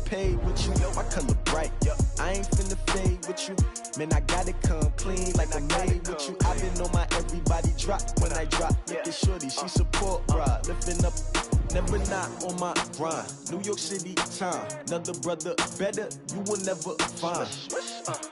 paid with you, yo, my color bright. I ain't finna fade with you. Man, I gotta come clean like I made with you. I been on my everybody drop when I drop. Look at shorty, she support ride. Lifting up, never not on my grind. New York City time, another brother better, you will never find.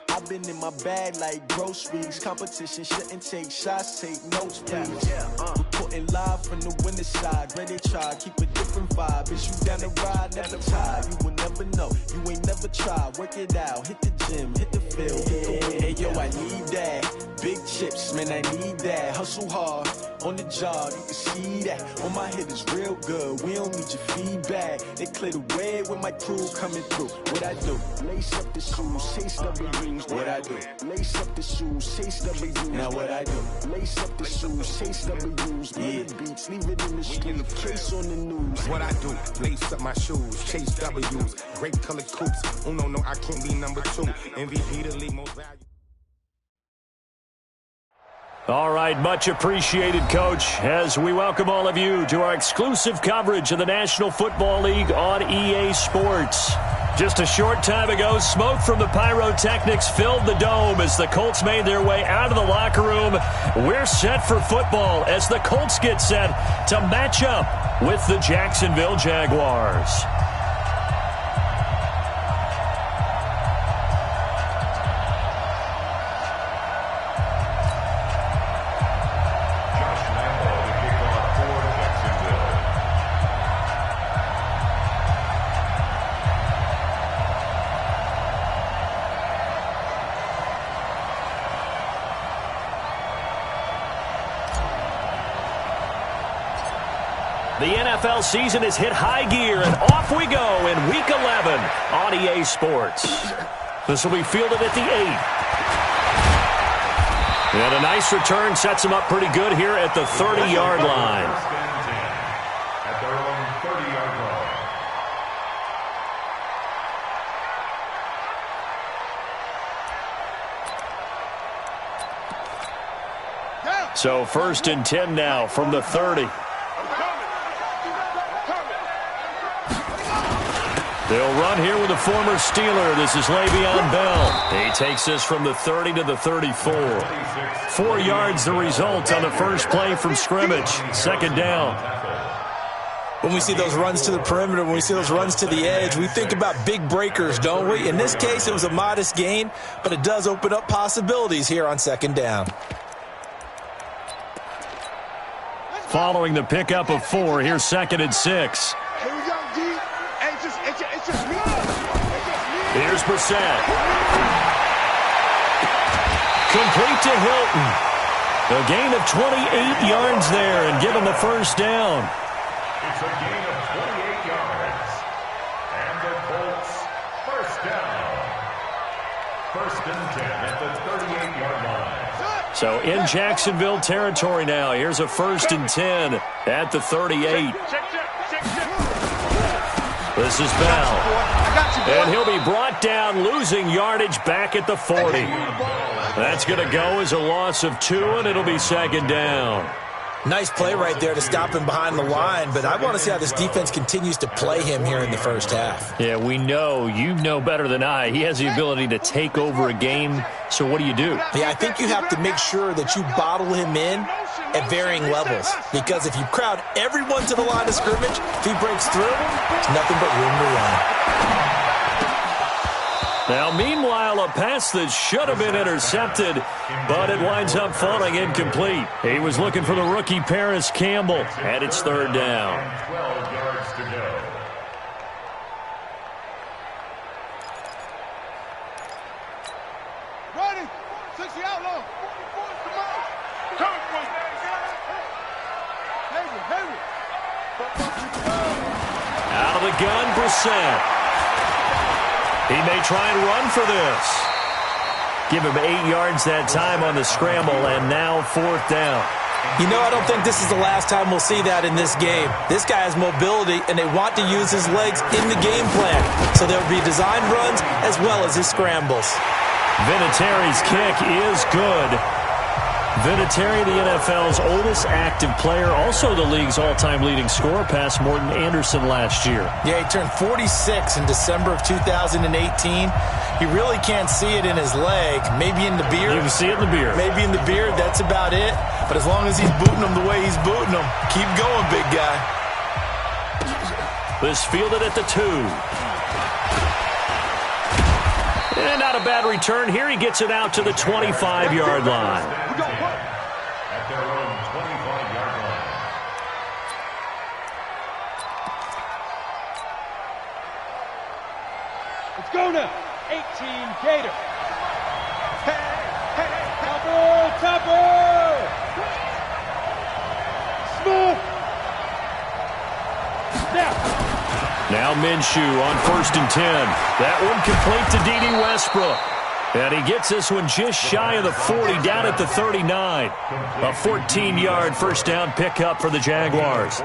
I've been in my bag like groceries. Competition shouldn't take shots, take notes, please. Reporting live from the winter side. Ready to try, keep a different vibe. Bitch, you down the ride, never tired. You will never know, you ain't never tried. Work it out, hit the gym, hit the field, hit the wheel. Hey, yo, I need that. Big chips, man, I need that. Hustle hard, on the job, you can see that. On my head is real good, we don't need your feedback. They clear the way with my crew coming through. What I do? Lace up the shoes, chase W's. What I do? Lace up the shoes, chase W's. Now what I do? Lace up the shoes, chase W's. Yeah, beats, leave it in the street, case on the news. What I do? Lace up my shoes, chase W's. Great colored coops. Oh no, I can't be number 2. MVP the league most valuable. All right, much appreciated, Coach, as we welcome all of you to our exclusive coverage of the National Football League on EA Sports. Just a short time ago, smoke from the pyrotechnics filled the dome as the Colts made their way out of the locker room. We're set for football as the Colts get set to match up with the Jacksonville Jaguars. The NFL season has hit high gear, and off we go in Week 11 on EA Sports. This will be fielded at the 8. And a nice return sets him up pretty good here at the 30-yard line. At their own 30-yard line. So 1st and 10 now from the 30. They'll run here with a former Steeler. This is Le'Veon Bell. He takes this from the 30 to the 34. 4 yards the result on the first play from scrimmage. 2nd down. When we see those runs to the perimeter, when we see those runs to the edge, we think about big breakers, don't we? In this case, it was a modest gain, but it does open up possibilities here on 2nd down. Following the pickup of 4, here's 2nd and 6. Here's Brissett. Complete to Hilton. A gain of 28 yards there and give him the first down. It's a gain of 28 yards. And the Colts first down. 1st and 10 at the 38-yard line. So in Jacksonville territory now. Here's a 1st and 10 at the 38. This is Bell. And he'll be brought down, losing yardage back at the 40. That's going to go as a loss of 2, and it'll be 2nd down. Nice play right there to stop him behind the line, but I want to see how this defense continues to play him here in the first half. Yeah, we know. You know better than I. He has the ability to take over a game, so what do you do? Yeah, I think you have to make sure that you bottle him in at varying levels, because if you crowd everyone to the line of scrimmage, if he breaks through, it's nothing but room to run. Now, meanwhile, a pass that should have been intercepted, but it winds up falling incomplete. He was looking for the rookie Paris Campbell, and it's 3rd down. 12 yards to go. Ready, 60 out low. Out of the gun, Brissett. He may try and run for this. Give him 8 yards that time on the scramble, and now 4th down. You know, I don't think this is the last time we'll see that in this game. This guy has mobility, and they want to use his legs in the game plan. So there'll be design runs as well as his scrambles. Vinatieri's kick is good. Vinatieri, the NFL's oldest active player, also the league's all-time leading scorer, past Morton Anderson last year. Yeah, he turned 46 in December of 2018. He really can't see it in his leg. Maybe in the beard. You can see it in the beard. Maybe in the beard, that's about it. But as long as he's booting them the way he's booting them, keep going, big guy. This fielded at the 2. And not a bad return here. He gets it out to the 25-yard line. At their own 25-yard line. Let's go now. 18 Gator. Hey, Topper! Smooth. Now Minshew on 1st and 10. That one complete to D.D. Westbrook. And he gets this one just shy of the 40, down at the 39. A 14-yard first down pickup for the Jaguars.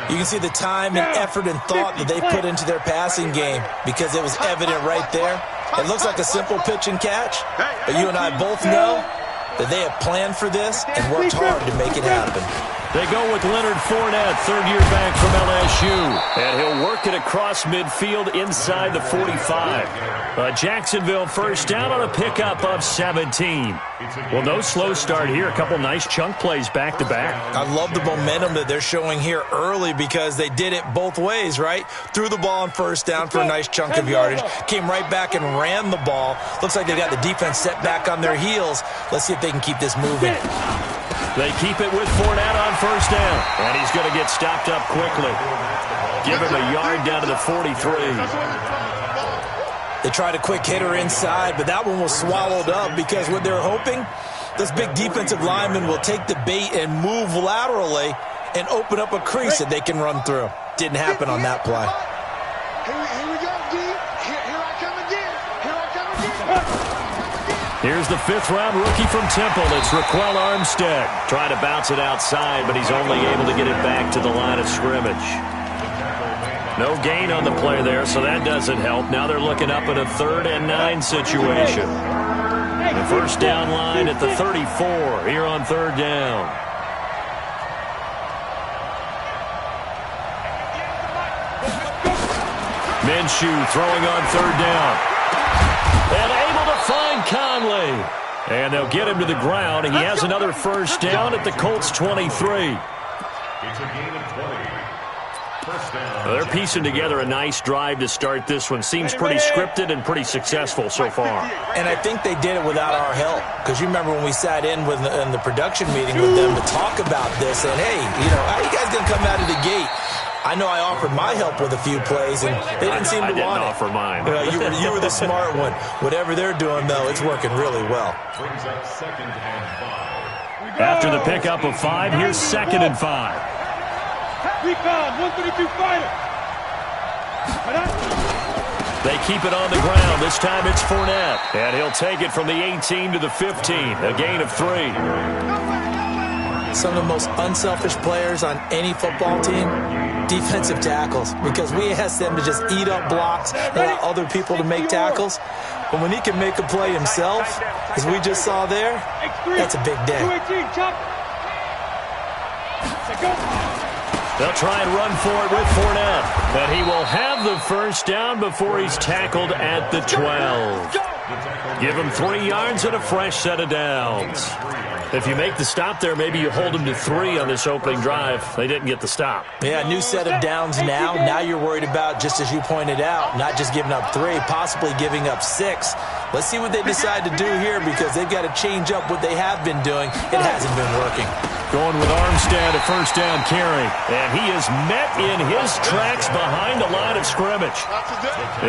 You can see the time and effort and thought that they put into their passing game because it was evident right there. It looks like a simple pitch and catch, but you and I both know that they have planned for this and worked hard to make it happen. They go with Leonard Fournette, third-year back from LSU. And he'll work it across midfield inside the 45. Jacksonville first down on a pickup of 17. Well, no slow start here. A couple nice chunk plays back-to-back. I love the momentum that they're showing here early because they did it both ways, right? Threw the ball on first down for a nice chunk of yardage. Came right back and ran the ball. Looks like they got the defense set back on their heels. Let's see if they can keep this moving. They keep it with Fournette on first down. And he's going to get stopped up quickly. Give him a yard down to the 43. They tried a quick hitter inside, but that one was swallowed up because what they're hoping, this big defensive lineman will take the bait and move laterally and open up a crease that they can run through. Didn't happen on that play. Here we go, D. Here I come again. Here's the 5th-round rookie from Temple. It's Raquel Armstead. Trying to bounce it outside, but he's only able to get it back to the line of scrimmage. No gain on the play there, so that doesn't help. Now they're looking up in a 3rd and 9 situation. The first down line at the 34 here on 3rd down. Minshew throwing on 3rd down. And able to find Conley. And they'll get him to the ground. He has another first down at the Colts 23. It's a gain of 20. First down. They're piecing together a nice drive to start this one. Seems pretty scripted and pretty successful so far. And I think they did it without our help. Because you remember when we sat in the production meeting with them to talk about this. And, hey, how you guys going to come out of the gate? I know I offered my help with a few plays, and they didn't seem to want it. I didn't offer mine. You were the smart one. Whatever they're doing, though, it's working really well. Brings up 2nd and 5. After the pickup of 5, here's 2nd and 5. Recon, 132 fighter. They keep it on the ground. This time it's Fournette. And he'll take it from the 18 to the 15. A gain of 3. Some of the most unselfish players on any football team, defensive tackles, because we ask them to just eat up blocks and allow other people to make tackles. But when he can make a play himself, as we just saw there, that's a big day. They'll try and run for it with Fournette. But he will have the first down before he's tackled at the 12. Give him 3 yards and a fresh set of downs. If you make the stop there, maybe you hold them to 3 on this opening drive. They didn't get the stop. Yeah, new set of downs now. Now you're worried about, just as you pointed out, not just giving up 3, possibly giving up 6. Let's see what they decide to do here because they've got to change up what they have been doing. It hasn't been working. Going with Armstead, a first down carry. And he is met in his tracks behind the line of scrimmage.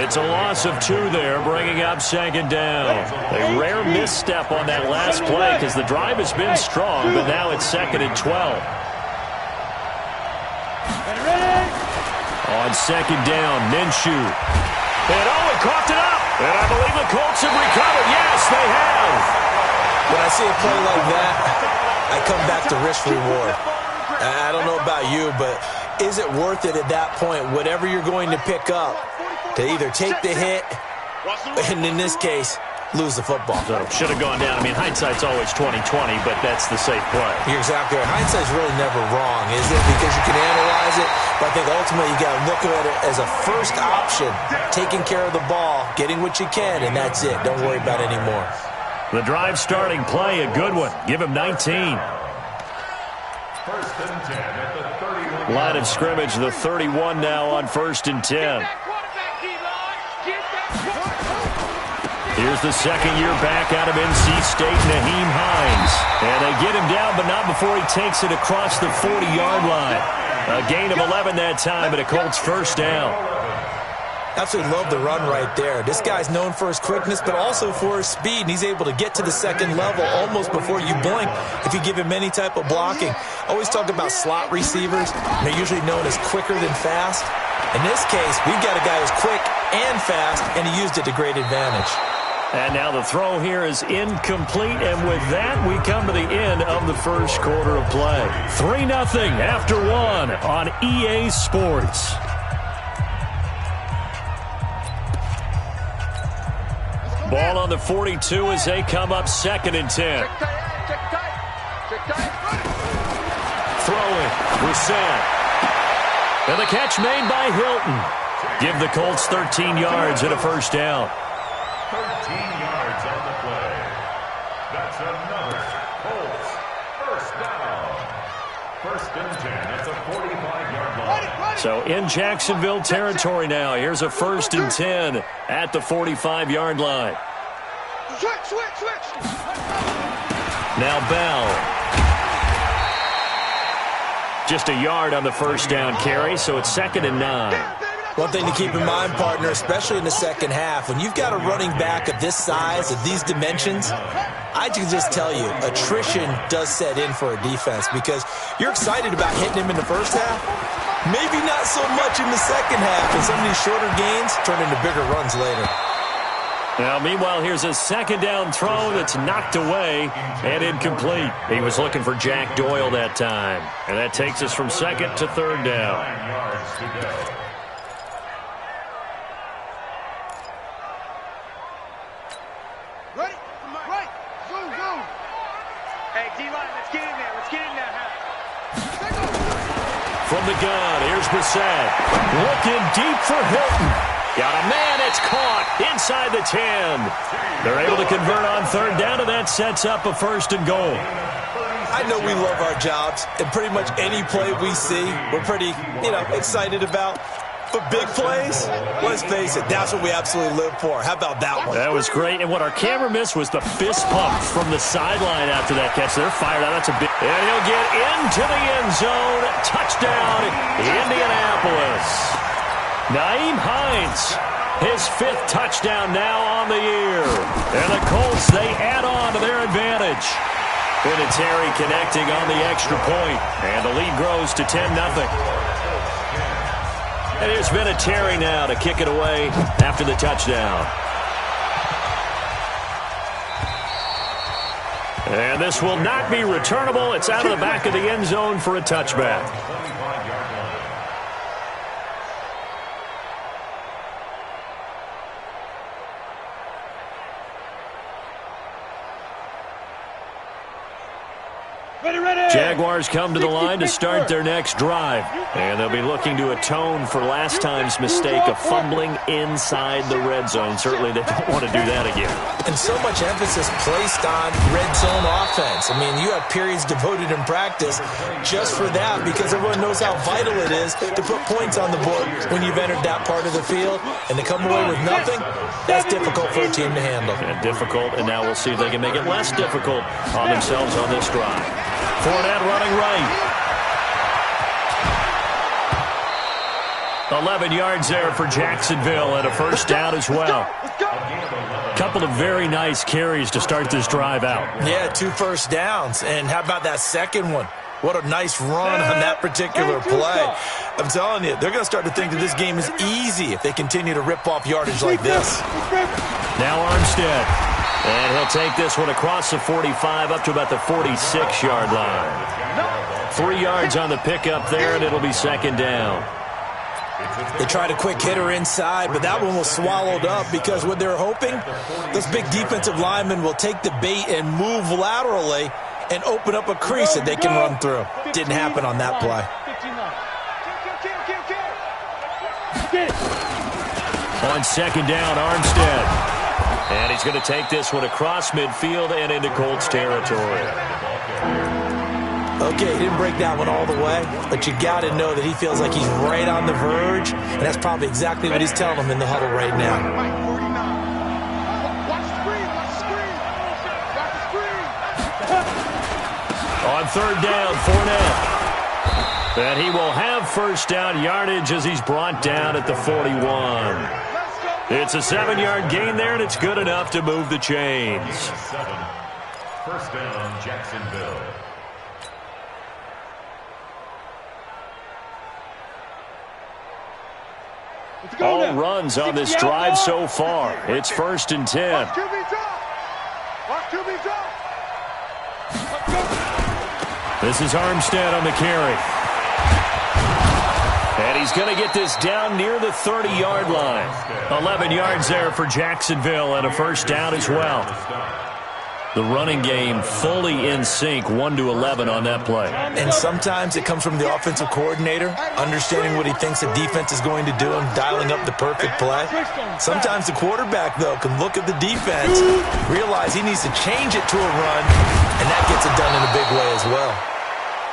It's a loss of 2 there, bringing up 2nd down. A rare misstep on that last play because the drive has been strong, but now it's 2nd and 12. On 2nd down, Minshew. And he coughed it up. And I believe the Colts have recovered. Yes, they have. When I see a play like that, I come back to risk reward. I don't know about you, but is it worth it at that point, whatever you're going to pick up, to either take the hit, and in this case, lose the football. So should have gone down. I mean, hindsight's always 20/20, but that's the safe play. You're exactly right. Hindsight's really never wrong, is it? Because you can analyze it, but I think ultimately you got to look at it as a first option, taking care of the ball, getting what you can, and that's it. Don't worry about it anymore. The drive starting play, a good one. Give him 19. First and 10 at the 31. Line of scrimmage, the 31 now on 1st and 10. Here's the second-year back out of NC State, Nyheim Hines. And they get him down, but not before he takes it across the 40-yard line. A gain of 11 that time, and a Colts first down. Absolutely love the run right there. This guy's known for his quickness, but also for his speed, and he's able to get to the second level almost before you blink if you give him any type of blocking. Always talk about slot receivers. They're usually known as quicker than fast. In this case, we've got a guy who's quick and fast, and he used it to great advantage. And now the throw here is incomplete, and with that, we come to the end of the first quarter of play. 3-0 after 1 on EA Sports. Ball on the 42 as they come up 2nd and 10. Throwing, Brissett. And the catch made by Hilton. Give the Colts 13 yards and a first down. 13 yards on the play. That's another Colts first down. 1st and 10 at the 45-yard line. So in Jacksonville territory now. Here's a 1st and 10 at the 45-yard line. Switch. Now Bell. Just a yard on the first down carry, so it's 2nd and 9. One thing to keep in mind, partner, especially in the second half, when you've got a running back of this size, of these dimensions, I can just tell you, attrition does set in for a defense because you're excited about hitting him in the first half. Maybe not so much in the second half, and some of these shorter gains turn into bigger runs later. Now, meanwhile, here's a 2nd down throw that's knocked away and incomplete. He was looking for Jack Doyle that time, and that takes us from 2nd to 3rd down. 9 yards to go. Ready? Right. Zoom. Hey, D-line, let's get in there. From the gun, here's Brissett. Looking deep for Hilton. Got a man, it's caught inside the 10. They're able to convert on 3rd down, and that sets up a 1st and goal. I know we love our jobs, and pretty much any play we see, we're pretty, excited about. But big plays, let's face it, that's what we absolutely live for. How about that one? That was great, and what our camera missed was the fist pump from the sideline after that catch. They're fired out. That's a big... And he'll get into the end zone. Touchdown, Indianapolis. Nyheim Hines, his 5th touchdown now on the year. And the Colts, they add on to their advantage. Vinatieri connecting on the extra point, and the lead grows to 10-0. And here's Vinatieri now to kick it away after the touchdown. And this will not be returnable. It's out of the back of the end zone for a touchback. Jaguars come to the line to start their next drive. And they'll be looking to atone for last time's mistake of fumbling inside the red zone. Certainly they don't want to do that again. And so much emphasis placed on red zone offense. I mean, you have periods devoted in practice just for that because everyone knows how vital it is to put points on the board when you've entered that part of the field. And to come away with nothing, that's difficult for a team to handle. And difficult, and now we'll see if they can make it less difficult on themselves on this drive. Fournette running right. 11 yards there for Jacksonville and a first down as well. Couple of very nice carries to start this drive out. Yeah, 2 first downs. And how about that second one? What a nice run on that particular play. I'm telling you, they're going to start to think that this game is easy if they continue to rip off yardage like this. Now Armstead. And he'll take this one across the 45 up to about the 46-yard line. 3 yards on the pickup there, and it'll be 2nd down. They tried a quick hitter inside, but that one was swallowed up because what they're hoping, those big defensive linemen will take the bait and move laterally and open up a crease that they can run through. Didn't happen on that play. On second down, Armstead. And he's going to take this one across midfield and into Colts territory. Okay, he didn't break that one all the way, but you got to know that he feels like he's right on the verge, and that's probably exactly what he's telling them in the huddle right now. On third down, Fournette. And he will have first down yardage as he's brought down at the 41. It's a 7-yard gain there, and it's good enough to move the chains. First down, Jacksonville. All runs on this drive so far. It's 1st and 10. This is Armstead on the carry. And he's going to get this down near the 30-yard line. 11 yards there for Jacksonville and a first down as well. The running game fully in sync, 1-11 on that play. And sometimes it comes from the offensive coordinator, understanding what he thinks the defense is going to do and dialing up the perfect play. Sometimes the quarterback, though, can look at the defense, realize he needs to change it to a run, and that gets it done in a big way as well.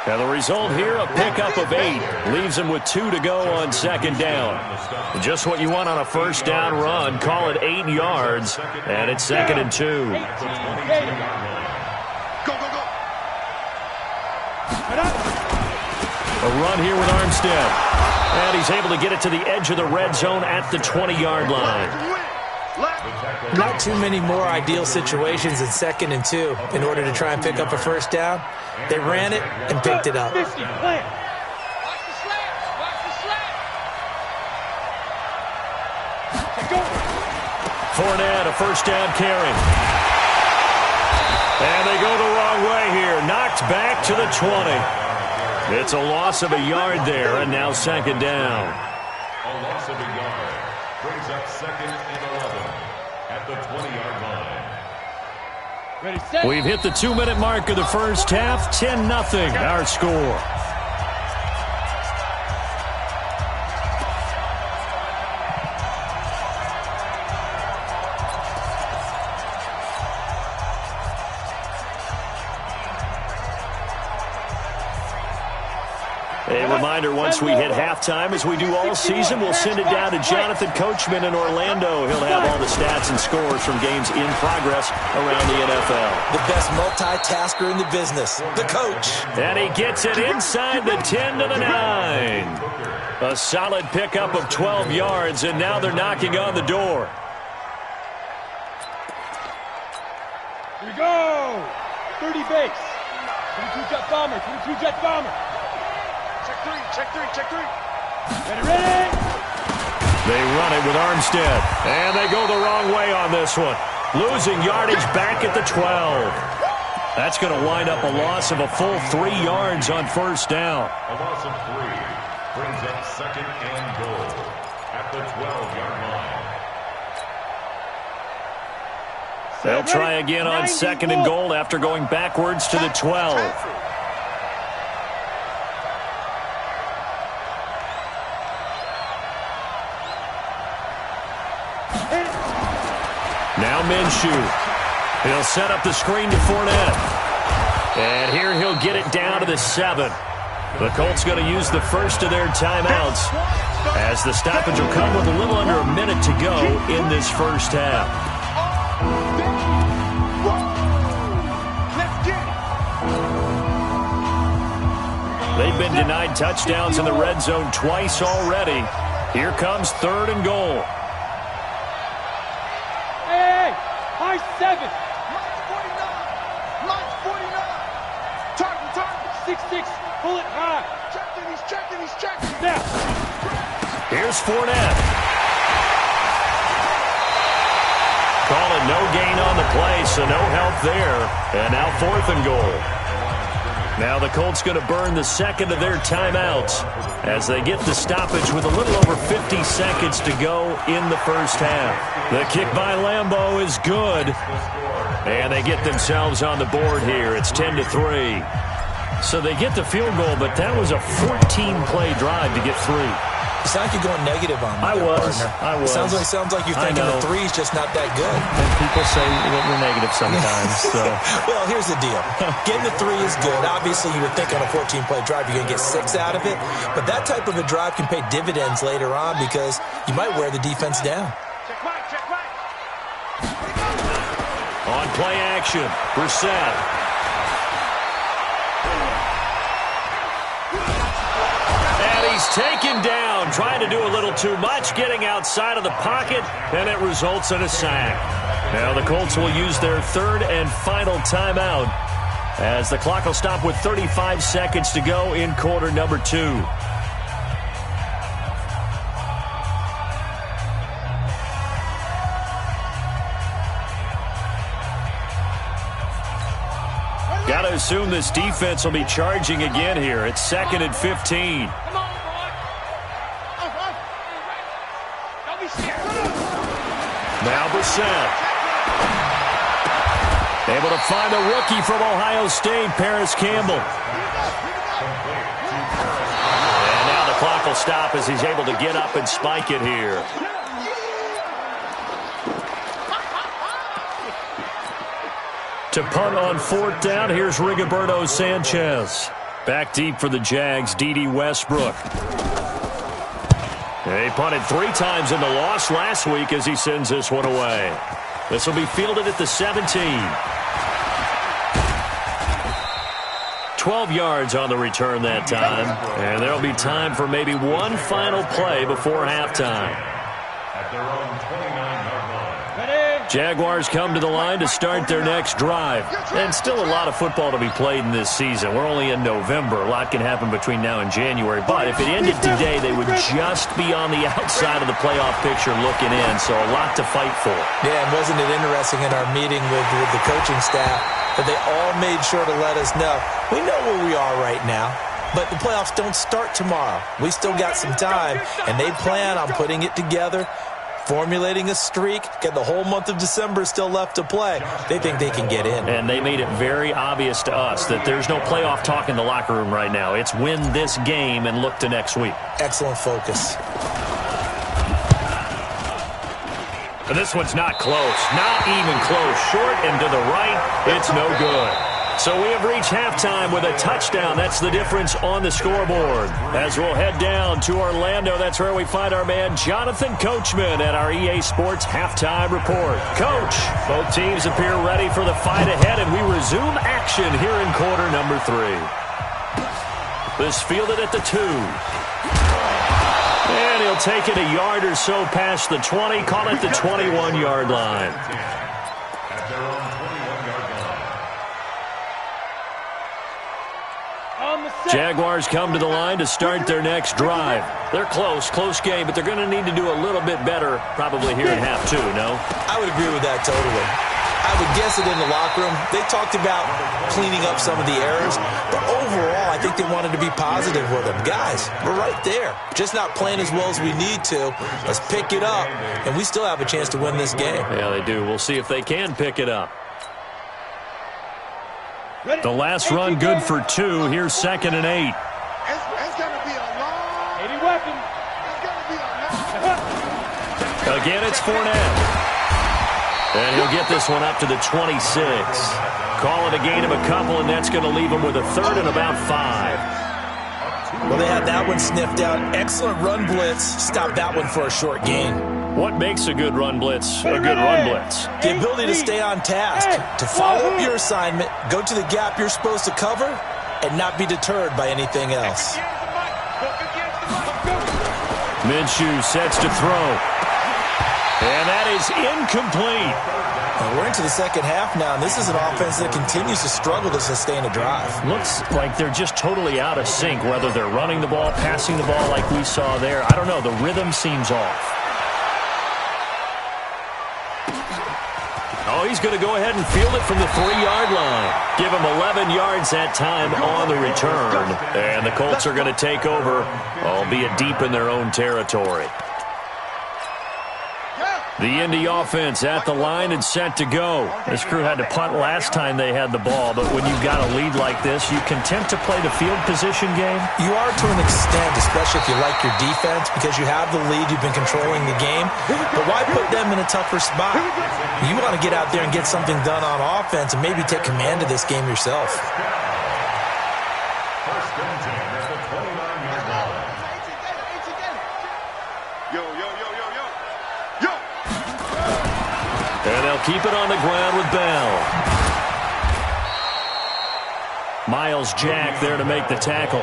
Now the result here, a pickup of 8. Leaves him with 2 to go on second down. Just what you want on a first down run. Call it 8 yards, and it's 2nd and 2. Go, go, go. A run here with Armstead. And he's able to get it to the edge of the red zone at the 20-yard line. Not too many more ideal situations in 2nd and 2 in order to try and pick up a first down. They ran it and picked it up. Fournette, a first down carry. And they go the wrong way here. Knocked back to the 20. It's a loss of a yard there, and now 2nd down. A loss of a yard brings up 2nd and 11 at the 20-yard line. We've hit the 2-minute mark of the first half. 10-0 our score. A reminder, once we hit halftime, as we do all season, we'll send it down to Jonathan Coachman in Orlando. He'll have all the stats and scores from games in progress around the NFL. The best multitasker in the business, the coach. And he gets it inside the 10 to the 9. A solid pickup of 12 yards, and now they're knocking on the door. Here we go. 30 base. 22 jet bomber. 22 jet bomber. Check three. Ready. They run it with Armstead. And they go the wrong way on this one. Losing yardage back at the 12. That's going to wind up a loss of a full 3 yards on first down. A loss of 3 brings up 2nd and goal at the 12-yard line. They'll try again on 2nd and goal after going backwards to the 12. Now Minshew. He'll set up the screen to Fournette. And here he'll get it down to the 7. The Colts going to use the first of their timeouts as the stoppage will come with a little under a minute to go in this first half. They've been denied touchdowns in the red zone twice already. Here comes 3rd and goal. High 7. Line 49. Target. 6-6. Pull it high. He's checking. Now. Here's Fournette. Calling no gain on the play, so no help there. And now 4th and goal. Now the Colts going to burn the second of their timeouts as they get the stoppage with a little over 50 seconds to go in the first half. The kick by Lambeau is good, and they get themselves on the board here. It's 10-3. So they get the field goal, but that was a 14-play drive to get 3. It sounds like you're going negative on me. I was. It sounds like you're thinking the three's just not that good. And people say we're negative sometimes. So. Well, here's the deal. Getting the 3 is good. Obviously, you would think on a 14-play drive you're going to get 6 out of it. But that type of a drive can pay dividends later on because you might wear the defense down. On play action, Brissett. He's taken down, trying to do a little too much, getting outside of the pocket, and it results in a sack. Now the Colts will use their third and final timeout as the clock will stop with 35 seconds to go in quarter number 2. Got to assume this defense will be charging again here. It's 2nd and 15. Now Brissett. Able to find a rookie from Ohio State, Paris Campbell. And now the clock will stop as he's able to get up and spike it here. To punt on 4th down, here's Rigoberto Sanchez. Back deep for the Jags, D.D. Westbrook. He punted 3 times in the loss last week as he sends this one away. This will be fielded at the 17. 12 yards on the return that time. And there'll be time for maybe one final play before halftime. At their own 29-yard line. Jaguars come to the line to start their next drive. And still a lot of football to be played in this season. We're only in November. A lot can happen between now and January. But if it ended today, they would just be on the outside of the playoff picture looking in. So a lot to fight for. Yeah, and wasn't it interesting in our meeting with the coaching staff that they all made sure to let us know, we know where we are right now. But the playoffs don't start tomorrow. We still got some time, and they plan on putting it together, formulating a streak, get the whole month of December still left to play. They think they can get in. And they made it very obvious to us that there's no playoff talk in the locker room right now. It's win this game and look to next week. Excellent focus. And this one's not close. Not even close. Short and to the right. It's no good. So we have reached halftime with a touchdown. That's the difference on the scoreboard. As we'll head down to Orlando, that's where we find our man Jonathan Coachman at our EA Sports Halftime Report. Coach, both teams appear ready for the fight ahead, and we resume action here in quarter number 3. This fielded at the 2. And he'll take it a yard or so past the 20, call it the 21-yard line. At their own 21-yard line. Jaguars come to the line to start their next drive. They're close game, but they're going to need to do a little bit better probably here in half 2, no? I would agree with that totally. I would guess it in the locker room. They talked about cleaning up some of the errors, but overall, I think they wanted to be positive with them. Guys, we're right there. Just not playing as well as we need to. Let's pick it up, and we still have a chance to win this game. Yeah, they do. We'll see if they can pick it up. The last run good for 2. Here's 2nd and 8. It's going to be a long. 80 weapon. It's going to be a long. Again, it's Fournette. And he'll get this one up to the 26. Call it a gain of a couple, and that's going to leave him with a third and about 5. Well, they had that one sniffed out. Excellent run blitz. Stop that one for a short gain. What makes a good run blitz a good run blitz? The ability to stay on task, to follow up your assignment, go to the gap you're supposed to cover, and not be deterred by anything else. Minshew sets to throw. And that is incomplete. And we're into the second half now, and this is an offense that continues to struggle to sustain a drive. Looks like they're just totally out of sync, whether they're running the ball, passing the ball like we saw there. I don't know. The rhythm seems off. Oh, he's going to go ahead and field it from the 3-yard line. Give him 11 yards that time on the return. And the Colts are going to take over, albeit deep in their own territory. The Indy offense at the line and set to go. This crew had to punt last time they had the ball, but when you've got a lead like this, you content to play the field position game? You are to an extent, especially if you like your defense, because you have the lead, you've been controlling the game. But why put them in a tougher spot? You want to get out there and get something done on offense and maybe take command of this game yourself. First and 10 at the 29-yard line. And they'll keep it on the ground with Bell. Miles Jack there to make the tackle.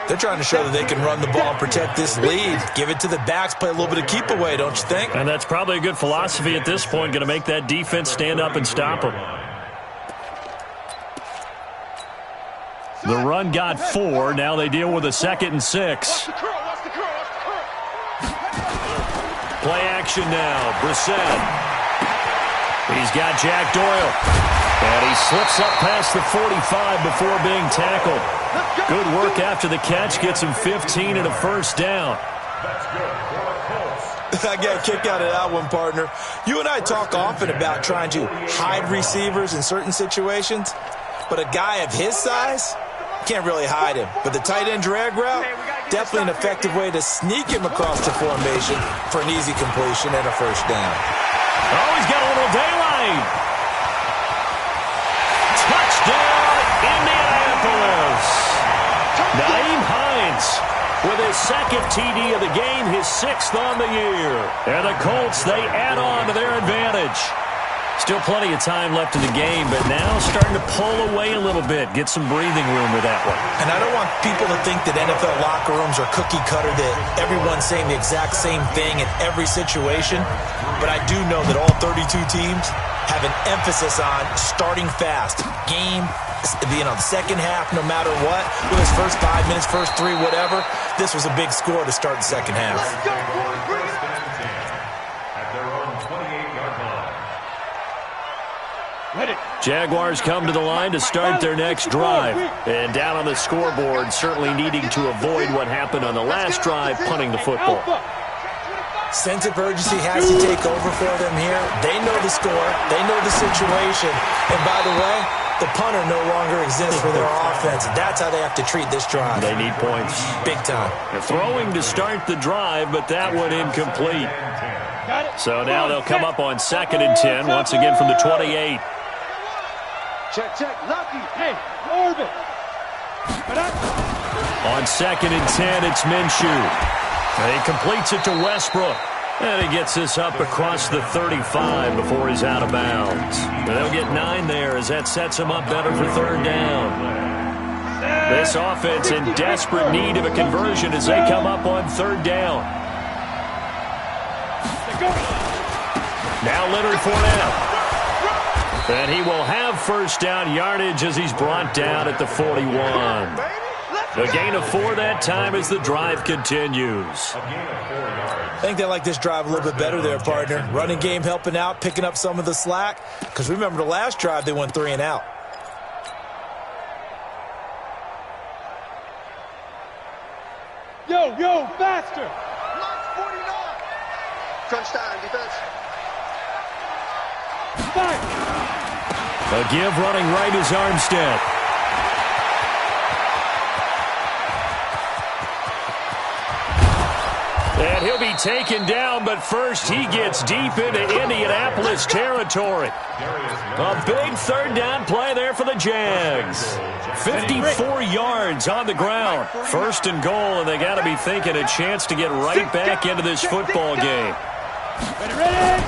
They're trying to show that they can run the ball and protect this lead. Give it to the backs, play a little bit of keep away, don't you think? And that's probably a good philosophy at this point, going to make that defense stand up and stop them. The run got 4. Now they deal with a 2nd and 6. Play action now. Brissett. He's got Jack Doyle. And he slips up past the 45 before being tackled. Good work after the catch. Gets him 15 and a first down. I got a kick out of that one, partner. You and I talk often about trying to hide receivers in certain situations. But a guy of his size, can't really hide him. But the tight end drag route, definitely an effective way to sneak him across the formation for an easy completion and a first down. Oh, he's got a little daylight. Touchdown, Indianapolis. Nyheim Hines with his 2nd TD of the game, his 6th on the year. And the Colts, they add on to their advantage. Still plenty of time left in the game, but now starting to pull away a little bit. Get some breathing room with that one. And I don't want people to think that NFL locker rooms are cookie cutter, that everyone's saying the exact same thing in every situation. But I do know that all 32 teams have an emphasis on starting fast. Game, the second half, no matter what. It was first 5 minutes, first 3, whatever. This was a big score to start the second half. Jaguars come to the line to start their next drive. And down on the scoreboard, certainly needing to avoid what happened on the last drive, punting the football. Sense of urgency has to take over for them here. They know the score. They know the situation. And by the way, the punter no longer exists for their offense. That's how they have to treat this drive. They need points. Big time. They're throwing to start the drive, but that one incomplete. So now they'll come up on 2nd and 10, once again from the 28. Check, Lucky. Hey, Orbit. On 2nd and 10, it's Minshew. And he completes it to Westbrook. And he gets this up across the 35 before he's out of bounds. And they'll get 9 there as that sets him up better for 3rd down. This offense in desperate need of a conversion as they come up on 3rd down. Now Leonard Fournette. And he will have first down yardage as he's brought down at the 41. A gain of 4 that time as the drive continues. I think they like this drive a little bit better there, partner. Running game helping out, picking up some of the slack. Because remember the last drive, they went 3 and out. Yo, faster! Crunch time, defense. Back! A give running right is Armstead. And he'll be taken down, but first he gets deep into Indianapolis territory. A big 3rd down play there for the Jags. 54 yards on the ground. 1st and goal, and they got to be thinking a chance to get right back into this football game. Ready!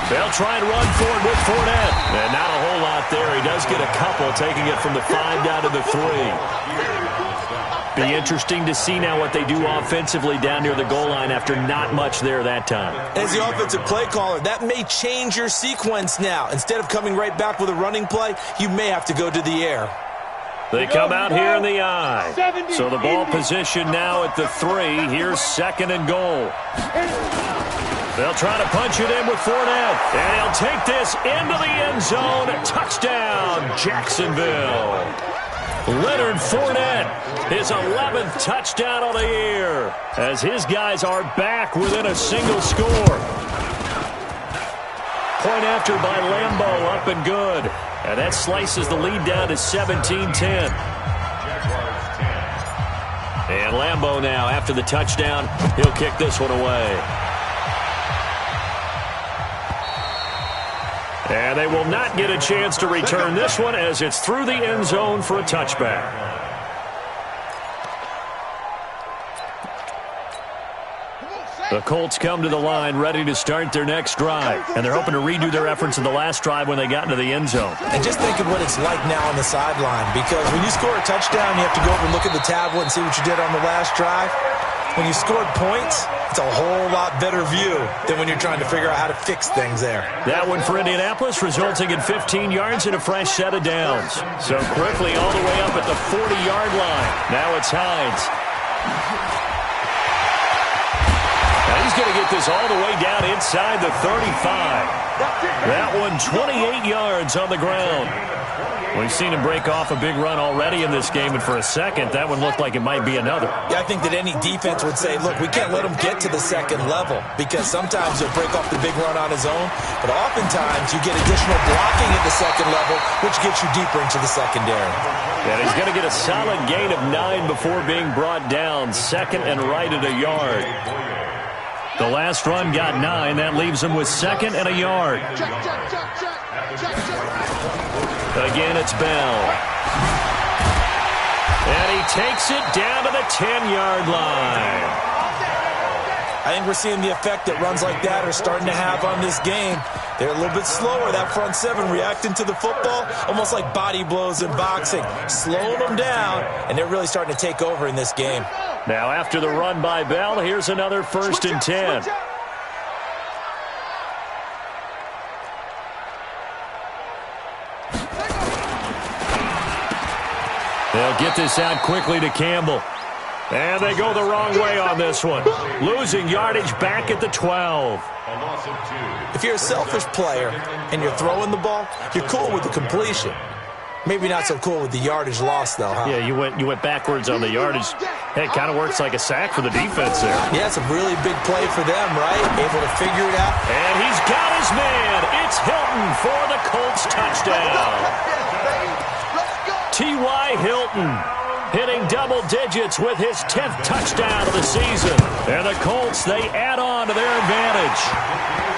They'll try and run forward with Fournette. And not a whole lot there. He does get a couple, taking it from the 5 down to the 3. Be interesting to see now what they do offensively down near the goal line after not much there that time. As the offensive play caller, that may change your sequence now. Instead of coming right back with a running play, you may have to go to the air. They come out here in the I. So the ball position now at the 3. Here's 2nd and goal. They'll try to punch it in with Fournette. And he'll take this into the end zone. Touchdown, Jacksonville. Leonard Fournette, his 11th touchdown of the year, as his guys are back within a single score. Point after by Lambeau, up and good. And that slices the lead down to 17-10. And Lambeau now, after the touchdown, he'll kick this one away. And they will not get a chance to return this one as it's through the end zone for a touchback. The Colts come to the line ready to start their next drive. And they're hoping to redo their efforts in the last drive when they got into the end zone. And just think of what it's like now on the sideline. Because when you score a touchdown, you have to go over and look at the tablet and see what you did on the last drive. When you scored points, it's a whole lot better view than when you're trying to figure out how to fix things there. That one for Indianapolis, resulting in 15 yards and a fresh set of downs. So quickly all the way up at the 40-yard line. Now it's Hines. Now he's going to get this all the way down inside the 35. That one 28 yards on the ground. We've seen him break off a big run already in this game, and for a second, that one looked like it might be another. Yeah, I think that any defense would say, look, we can't let him get to the second level, because sometimes he'll break off the big run on his own, but oftentimes you get additional blocking at the second level, which gets you deeper into the secondary. And he's going to get a solid gain of 9 before being brought down, 2nd and right at a yard. The last run got 9. That leaves him with 2nd and a yard. Again, it's Bell. And he takes it down to the 10-yard line. I think we're seeing the effect that runs like that are starting to have on this game. They're a little bit slower, that front 7, reacting to the football, almost like body blows in boxing, slowing them down, and they're really starting to take over in this game. Now, after the run by Bell, here's another 1st and 10. They'll get this out quickly to Campbell. And they go the wrong way on this one. Losing yardage back at the 12. If you're a selfish player and you're throwing the ball, you're cool with the completion. Maybe not so cool with the yardage loss, though, huh? Yeah, you went backwards on the yardage. Hey, it kind of works like a sack for the defense there. Yeah, it's a really big play for them, right? Able to figure it out. And he's got his man. It's Hilton for the Colts touchdown. T.Y. Hilton hitting double digits with his 10th touchdown of the season. And the Colts, they add on to their advantage.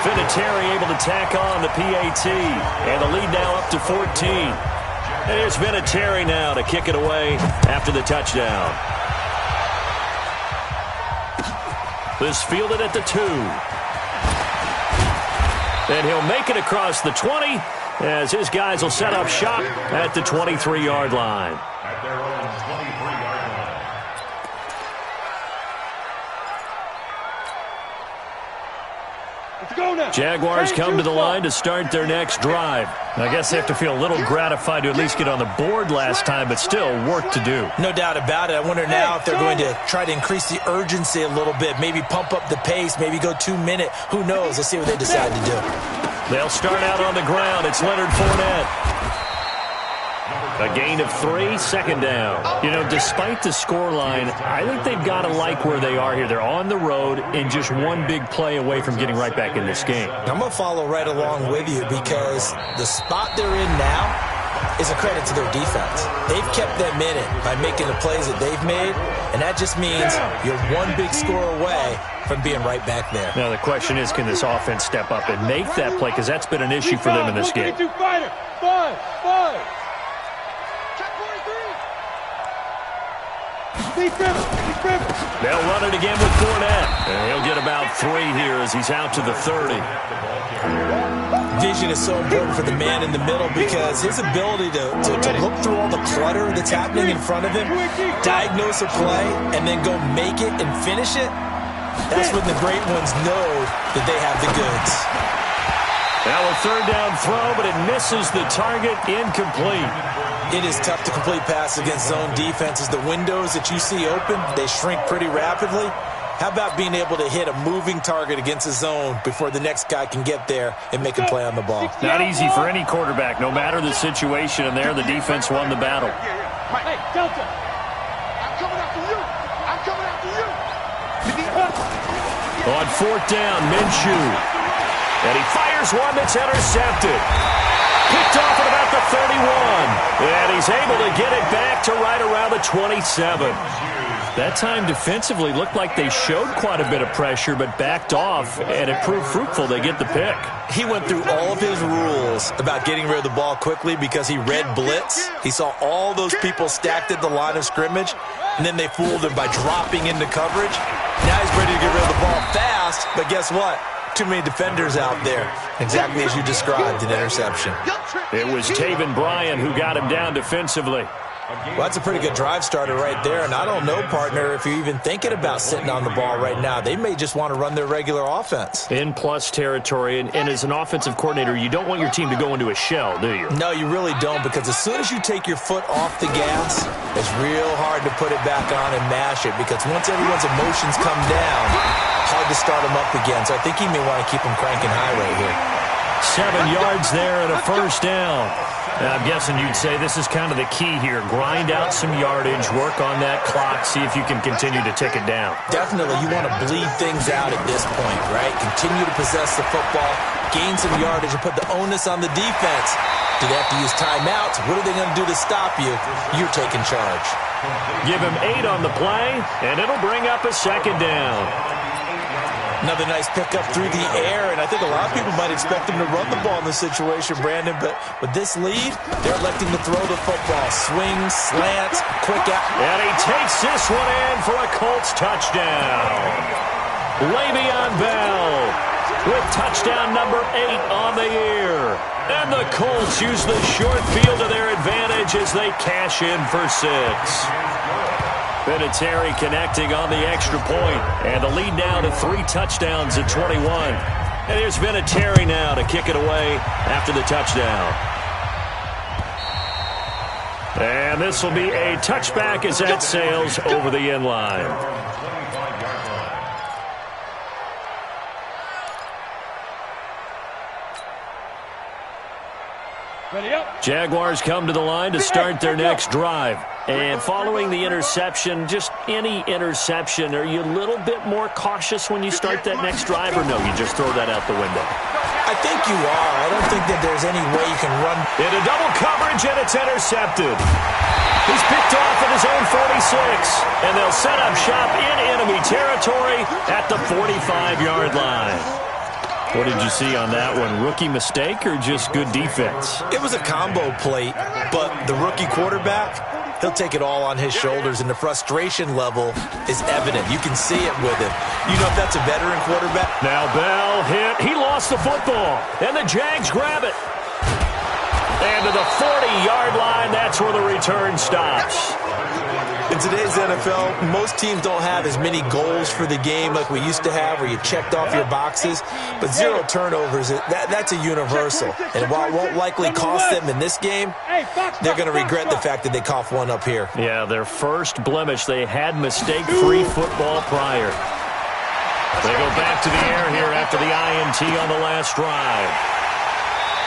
Vinatieri able to tack on the PAT. And the lead now up to 14. And here's Vinatieri now to kick it away after the touchdown. This fielded at the 2. And he'll make it across the 20 as his guys will set up shop at the 23-yard line. At their own 23-yard line. Let's go now. Jaguars come to the line to start their next drive. I guess they have to feel a little gratified to at least get on the board last time, but still work to do. No doubt about it. I wonder now if they're going to try to increase the urgency a little bit, maybe pump up the pace, maybe go 2-minute. Who knows? Let's see what they decide to do. They'll start out on the ground. It's Leonard Fournette. A gain of 3, 2nd down. You know, despite the scoreline, I think they've got to like where they are here. They're on the road and just one big play away from getting right back in this game. I'm going to follow right along with you because the spot they're in now is a credit to their defense. They've kept them in it by making the plays that they've made, and that just means you're one big score away from being right back there. Now the question is, can this offense step up and make that play? Because that's been an issue for them in this game. Five. They'll run it again with Fournette. And he'll get about 3 here as he's out to the 30. Vision is so important for the man in the middle because his ability to look through all the clutter that's happening in front of him, diagnose a play, and then go make it and finish it, that's when the great ones know that they have the goods. Now a 3rd down throw, but it misses the target, incomplete. It is tough to complete passes against zone defenses. The windows that you see open, they shrink pretty rapidly. How about being able to hit a moving target against a zone before the next guy can get there and make a play on the ball? Not easy for any quarterback, no matter the situation, and there the defense won the battle. Hey, Delta. I'm coming after you. I'm coming after you. On fourth down, Minshew. And he fires one that's intercepted. Picked off at about the 31. And he's able to get it back to right around the 27. That time defensively looked like they showed quite a bit of pressure but backed off, and it proved fruitful. They get the pick. He went through all of his rules about getting rid of the ball quickly because he read blitz. He saw all those people stacked at the line of scrimmage, and then they fooled him by dropping into coverage. Now he's ready to get rid of the ball fast, but guess what? Too many defenders out there. Exactly as you described, an interception. It was Taven Bryan who got him down defensively. Well, that's a pretty good drive starter right there, and I don't know, partner, if you're even thinking about sitting on the ball right now. They may just want to run their regular offense. In plus territory, and as an offensive coordinator, you don't want your team to go into a shell, do you? No, you really don't, because as soon as you take your foot off the gas, it's real hard to put it back on and mash it, because once everyone's emotions come down, hard to start them up again. So I think you may want to keep them cranking high right here. 7 yards there and a first down. I'm guessing you'd say this is kind of the key here. Grind out some yardage, work on that clock, see if you can continue to tick it down. Definitely, you want to bleed things out at this point, right? Continue to possess the football, gain some yardage, and put the onus on the defense. Do they have to use timeouts? What are they going to do to stop you? You're taking charge. Give him 8 on the play, and it'll bring up a second down. Another nice pickup through the air, and I think a lot of people might expect them to run the ball in this situation, Brandon, but with this lead, they're electing to throw the football. Swings, slants, quick out. And he takes this one in for a Colts touchdown. Le'Veon Bell with touchdown number 8 on the year. And the Colts use the short field to their advantage as they cash in for 6. Vinatieri connecting on the extra point, and the lead now to 3 touchdowns at 21. And here's Vinatieri now to kick it away after the touchdown. And this will be a touchback as that sails over the end line. Jaguars come to the line to start their next drive. And following the interception, just any interception, are you a little bit more cautious when you start that next drive, or no, you just throw that out the window? I think you are. I don't think that there's any way you can run. Into double coverage, and it's intercepted. He's picked off at his own 46, and they'll set up shop in enemy territory at the 45-yard line. What did you see on that one? Rookie mistake or just good defense? It was a combo plate, but the rookie quarterback, he'll take it all on his shoulders, and the frustration level is evident. You can see it with him. You know if that's a veteran quarterback. Now Bell hit. He lost the football, and the Jags grab it. And to the 40-yard line, that's where the return stops. In today's NFL, most teams don't have as many goals for the game like we used to have, where you checked off your boxes. But 0 turnovers, that's a universal. And while it won't likely cost them in this game, they're going to regret the fact that they coughed one up here. Yeah, their first blemish. They had mistake-free football prior. They go back to the air here after the INT on the last drive.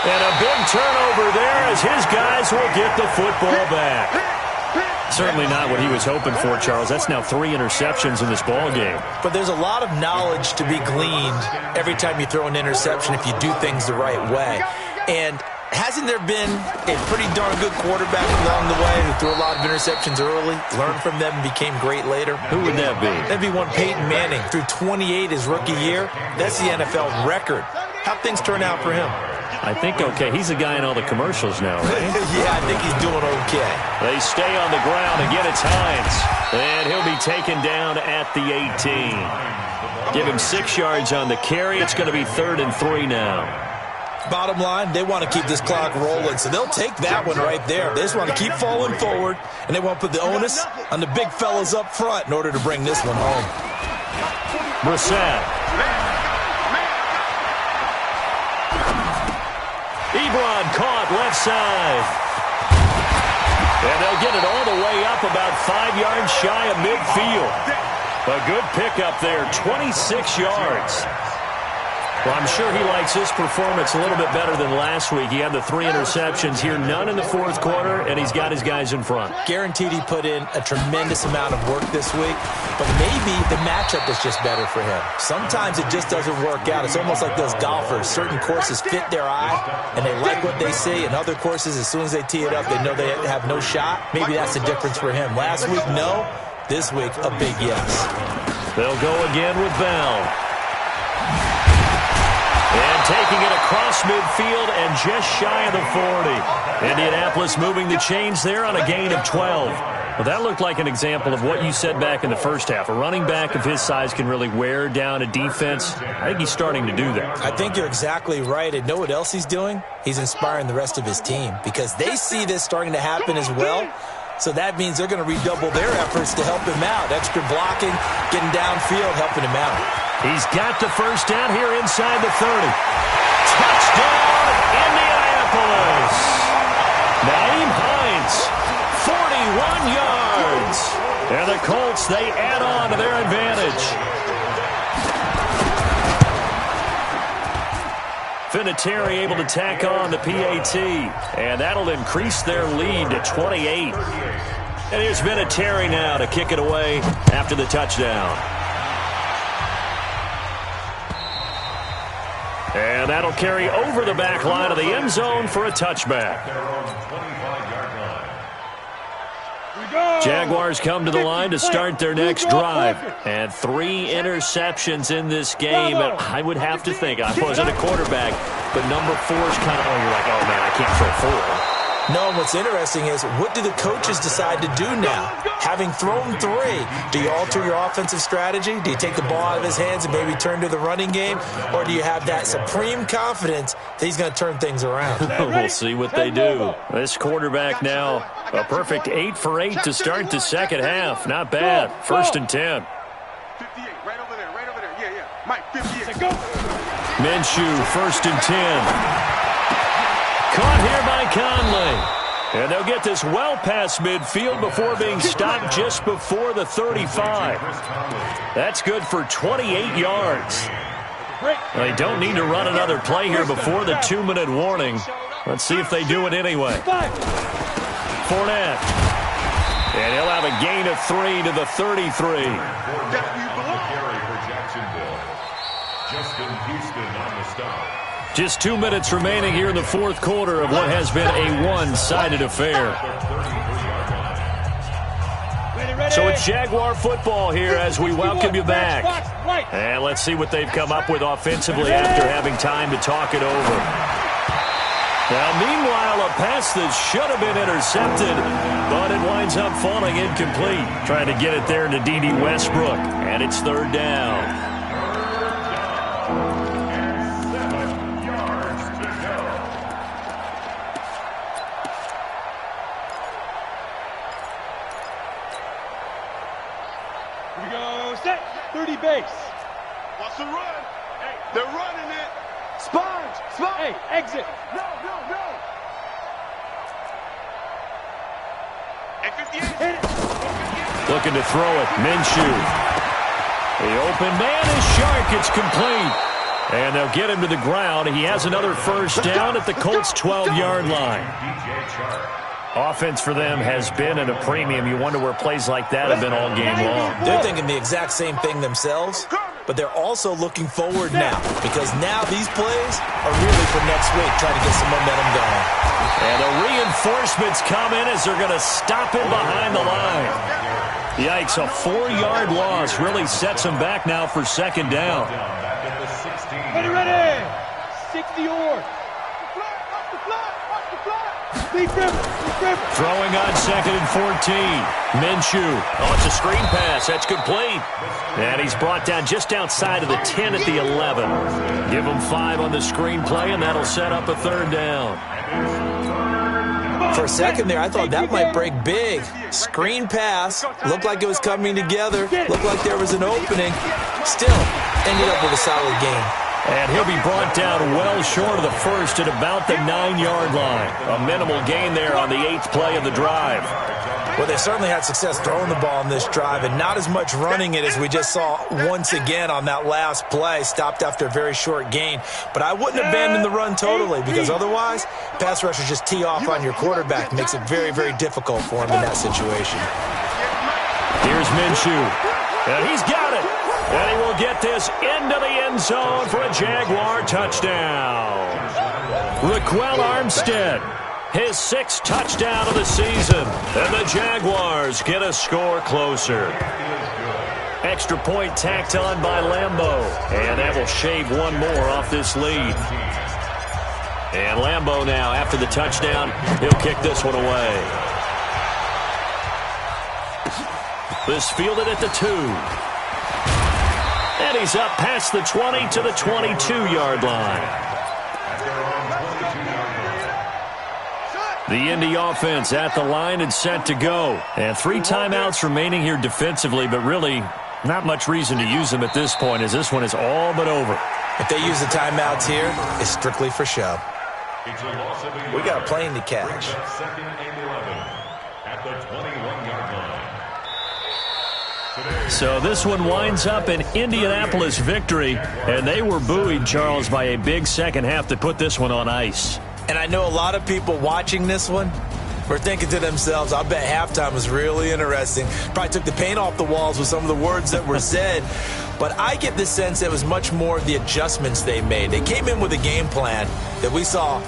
And a big turnover there as his guys will get the football back. Certainly not what he was hoping for, Charles. That's now 3 interceptions in this ball game. But there's a lot of knowledge to be gleaned every time you throw an interception if you do things the right way. And hasn't there been a pretty darn good quarterback along the way who threw a lot of interceptions early, learned from them, and became great later? Who would that be? That'd be one Peyton Manning. Threw 28 his rookie year. That's the NFL record. How'd things turn out for him? I think okay. He's the guy in all the commercials now, right? Yeah, I think he's doing okay. They stay on the ground. Again, it's Hines. And he'll be taken down at the 18. Give him 6 yards on the carry. It's going to be 3rd and 3 now. Bottom line, they want to keep this clock rolling, so they'll take that one right there. They just want to keep falling forward, and they want to put the onus on the big fellas up front in order to bring this one home. Brissett. Ebron caught left side. And they'll get it all the way up about 5 yards shy of midfield. A good pickup there, 26 yards. Well, I'm sure he likes his performance a little bit better than last week. He had the 3 interceptions here, none in the fourth quarter, and he's got his guys in front. Guaranteed he put in a tremendous amount of work this week, but maybe the matchup is just better for him. Sometimes it just doesn't work out. It's almost like those golfers. Certain courses fit their eye, and they like what they see, and other courses, as soon as they tee it up, they know they have no shot. Maybe that's the difference for him. Last week, no. This week, a big yes. They'll go again with Bell. And taking it across midfield and just shy of the 40. Indianapolis moving the chains there on a gain of 12. Well, that looked like an example of what you said back in the first half. A running back of his size can really wear down a defense. I think he's starting to do that. I think you're exactly right. And know what else he's doing? He's inspiring the rest of his team because they see this starting to happen as well. So that means they're going to redouble their efforts to help him out. Extra blocking, getting downfield, helping him out. He's got the first down here inside the 30. Touchdown, Indianapolis. Naeem Hines, 41 yards. And the Colts, they add on to their advantage. Vinatieri able to tack on the PAT, and that'll increase their lead to 28. And here's Vinatieri now to kick it away after the touchdown. And that'll carry over the back line of the end zone for a touchback. Jaguars come to the line to start their next drive. And 3 interceptions in this game. And I would have to think, I wasn't a quarterback, but number 4 is kind of, you're like, oh, man, I can't throw 4. No, and what's interesting is, what do the coaches decide to do now? Having thrown 3, do you alter your offensive strategy? Do you take the ball out of his hands and maybe turn to the running game? Or do you have that supreme confidence that he's going to turn things around? We'll see what they do. This quarterback now, a perfect 8 for 8 to start the second half. Not bad. 1st and 10. 58, right over there. Yeah. Mike, 58. Minshew, 1st and 10. Caught here by Conley. And they'll get this well past midfield before being stopped just before the 35. That's good for 28 yards. They don't need to run another play here before the 2-minute warning. Let's see if they do it anyway. Fournette. And he'll have a gain of 3 to the 33. Justin Houston on the stop. Just 2 minutes remaining here in the fourth quarter of what has been a one-sided affair. So it's Jaguar football here as we welcome you back. And let's see what they've come up with offensively after having time to talk it over. Now, meanwhile, a pass that should have been intercepted, but it winds up falling incomplete. Trying to get it there to D.D. Westbrook, and it's 3rd down. Base. What's the run? Hey, they're running it. Sponge. Hey, exit. No. At 58. Hit it. Looking to throw it. Minshew. The open man is Shark. It's complete. And they'll get him to the ground. He has another first down at the Colts' 12-yard line. Offense for them has been at a premium. You wonder where plays like that have been all game long. They're thinking the exact same thing themselves, but they're also looking forward now because now these plays are really for next week, trying to get some momentum going. And the reinforcements come in as they're going to stop him behind the line. Yikes, a 4-yard loss really sets him back now for 2nd down. Ready. 60 or. Throwing on 2nd and 14. Minshew. Oh, it's a screen pass. That's complete. And he's brought down just outside of the 10 at the 11. Give him 5 on the screen play, and that'll set up a 3rd down. For a second there, I thought that might break big. Screen pass. Looked like it was coming together. Looked like there was an opening. Still, ended up with a solid game. And he'll be brought down well short of the first at about the 9-yard line. A minimal gain there on the 8th play of the drive. Well, they certainly had success throwing the ball in this drive and not as much running it as we just saw once again on that last play. Stopped after a very short gain. But I wouldn't abandon the run totally because otherwise, pass rushers just tee off on your quarterback. Makes it very, very difficult for him in that situation. Here's Minshew. And he's got it. And he will get this into the end zone for a Jaguar touchdown. Raquel Armstead, his 6th touchdown of the season. And the Jaguars get a score closer. Extra point tacked on by Lambeau. And that will shave one more off this lead. And Lambeau now, after the touchdown, he'll kick this one away. This fielded at the 2. And he's up past the 20 to the 22-yard line. The Indy offense at the line and set to go. And 3 timeouts remaining here defensively, but really not much reason to use them at this point as this one is all but over. If they use the timeouts here, it's strictly for show. We got a plane to catch. Second and 11 at the 21-yard line. So this one winds up an Indianapolis victory, and they were buoyed, Charles, by a big second half that put this one on ice. And I know a lot of people watching this one were thinking to themselves, I bet halftime was really interesting. Probably took the paint off the walls with some of the words that were said. But I get the sense it was much more of the adjustments they made. They came in with a game plan that we saw